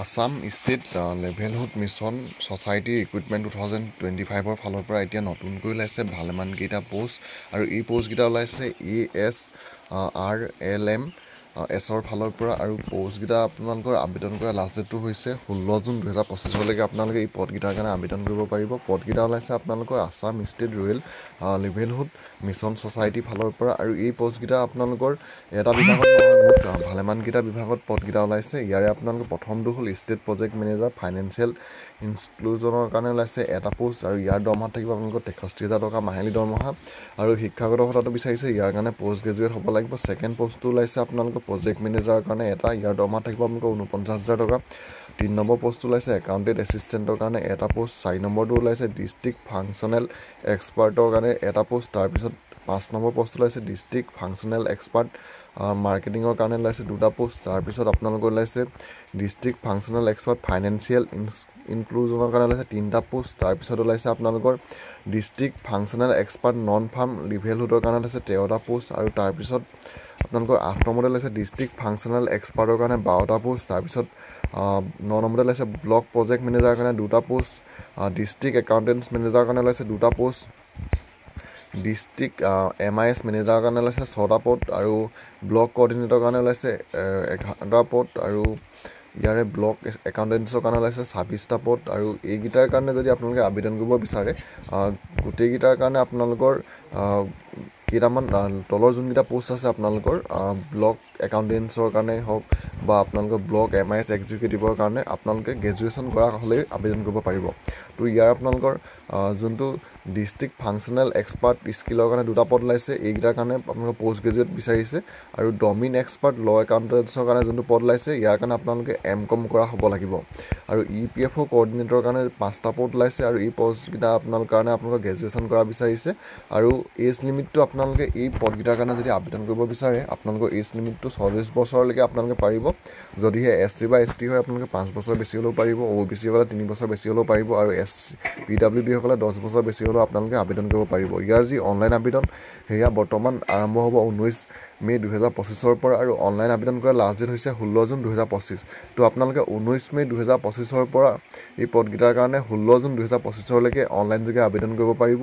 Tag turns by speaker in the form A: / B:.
A: Assam state livelihood mission society recruitment 2025 ফালৰ পৰা এতিয়া নতুনকৈ ওলাইছে ভালেমানকেইটা পোষ্ট আৰু এই পোষ্টকেইটা ওলাইছে ASRLM এছৰ ফালৰ পৰা আৰু পোষ্টকেইটা আপোনালোকৰ আবেদন কৰা লাষ্ট ডেটটো হৈছে 16 জুন 2025 আপোনালোকে এই পদকেইটাৰ কাৰণে আবেদন কৰিব পাৰিব। পদকেইটা ওলাইছে আপোনালোকৰ Assam state rural livelihood mission society ফালৰ পৰা আৰু এই পোষ্টকেইটা আপোনালোকৰ এটা বিভাগত নহয় ভালেমানকেইটা বিভাগত পদকেইটা ওলাইছে। ইয়াৰে আপোনালোকৰ প্ৰথমটো হ'ল ষ্টেট প্ৰজেক্ট মেনেজাৰ ফাইনেন্সিয়েল ইনক্লুজনৰ কাৰণে ওলাইছে এটা পোষ্ট আৰু ইয়াৰ দৰমহা থাকিব আপোনালোকৰ 63,000 টকা মাহিলী দৰমহা আৰু শিক্ষাগত অৰ্হতাটো বিচাৰিছে ইয়াৰ কাৰণে পষ্ট গ্ৰেজুৱেট হ'ব লাগিব। ছেকেণ্ড পোষ্টটো ওলাইছে আপোনালোকৰ প্ৰজেক্ট মেনেজাৰৰ কাৰণে এটা, ইয়াৰ দৰমহা থাকিব আপোনালোকৰ 49,000 টকা। 3 নম্বৰ পোষ্টটো ওলাইছে একাউণ্টেণ্ট এছিষ্টেণ্টৰ কাৰণে এটা পোষ্ট। 4 নম্বৰটো ওলাইছে ডিষ্ট্ৰিক্ট ফাংচনেল এক্সপাৰ্টৰ কাৰণে এটা পোষ্ট। তাৰপিছত 5 নম্বৰ পোষ্ট ওলাইছে ডিষ্ট্ৰিক্ট ফাংচনেল এক্সপাৰ্ট মাৰ্কেটিঙৰ কাৰণে ওলাইছে 2টা পোষ্ট। তাৰপিছত আপোনালোকৰ ওলাইছে ডিষ্ট্ৰিক্ট ফাংচনেল এক্সপাৰ্ট ফাইনেন্সিয়েল ইনক্লুজনৰ কাৰণে ওলাইছে 3টা পোষ্ট। তাৰপিছত ওলাইছে আপোনালোকৰ district functional expert non farm লিভেলহুডৰ কাৰণে ওলাইছে 13টা পোষ্ট আৰু তাৰপিছত আপোনালোকৰ 8 নম্বৰতে ওলাইছে ডিষ্ট্ৰিক্ট ফাংচনেল এক্সপাৰ্টৰ কাৰণে 12টা পোষ্ট। তাৰপিছত 9 নম্বৰতে ওলাইছে ব্লক প্ৰজেক্ট মেনেজাৰৰ কাৰণে 2টা পোষ্ট। ডিষ্ট্ৰিক্ট একাউণ্টেণ্টছ মেনেজাৰৰ কাৰণে ওলাইছে 2টা পোষ্ট। ডিষ্ট্ৰিক্ট MIS মেনেজাৰৰ কাৰণে ওলাইছে 6টা পদ আৰু ব্লক কৰ্ডিনেটৰৰ কাৰণে ওলাইছে 11টা পদ আৰু ইয়াৰে ব্লক একাউণ্টেণ্টছৰ কাৰণে ওলাইছে 26টা পদ আৰু এইকেইটাৰ কাৰণে যদি আপোনালোকে আবেদন কৰিব বিচাৰে গোটেইকেইটাৰ কাৰণে আপোনালোকৰ কেইটামান তলৰ যোনকেইটা পোষ্ট আছে আপোনালোকৰ ব্লক একাউণ্টেণ্টছৰ কাৰণে হওক বা আপোনালোকৰ ব্লক MIS এক্সিকিউটিভৰ কাৰণে আপোনালোকে গ্ৰেজুৱেশ্যন কৰা হ'লেই আবেদন কৰিব পাৰিব। তো ইয়াৰ আপোনালোকৰ যোনটো ডিষ্ট্ৰিক্ট ফাংচনেল এক্সপাৰ্ট স্কিলৰ কাৰণে 2টা পদ ওলাইছে, এইকেইটাৰ কাৰণে আপোনালোকে পষ্ট গ্ৰেজুৱেট বিচাৰিছে আৰু ডমিন এক্সপাৰ্ট ল একাউণ্টেণ্টছৰ কাৰণে যোনটো পদ ওলাইছে ইয়াৰ কাৰণে আপোনালোকে MCOM কৰা হ'ব লাগিব আৰু EPFO কৰ্ডিনেটৰৰ কাৰণে 5টা পদ ওলাইছে আৰু এই পষ্টকেইটা আপোনালোকৰ কাৰণে আপোনালোকে গ্ৰেজুৱেশ্যন কৰা বিচাৰিছে আৰু এজ লিমিটটো আপোনালোকে এই পদকেইটাৰ কাৰণে যদি আবেদন কৰিব বিচাৰে আপোনালোকৰ এজ লিমিটটো 40 বছৰলৈকে আপোনালোকে পাৰিব। যদিহে SC বা ST হয় আপোনালোকে 5 বছৰ বেছি হ'লেও পাৰিব, OBC হ'লে 3 বছৰ বেছি হ'লেও পাৰিব আৰু PWD সকলে 10 বছৰ বেছি হ'লেও আপোনালোকে আবেদন কৰিব পাৰিব। ইয়াৰ যি অনলাইন আবেদন সেয়া বৰ্তমান আৰম্ভ হ'ব 19 মে 2025 পৰা আৰু অনলাইন আবেদন কৰাৰ লাষ্ট ডেট হৈছে 16 জুন 2025। তো আপোনালোকে 19 মে 2025 পৰা এই পদকেইটাৰ কাৰণে 16 জুন 2025লৈকে অনলাইন যোগে আবেদন কৰিব পাৰিব।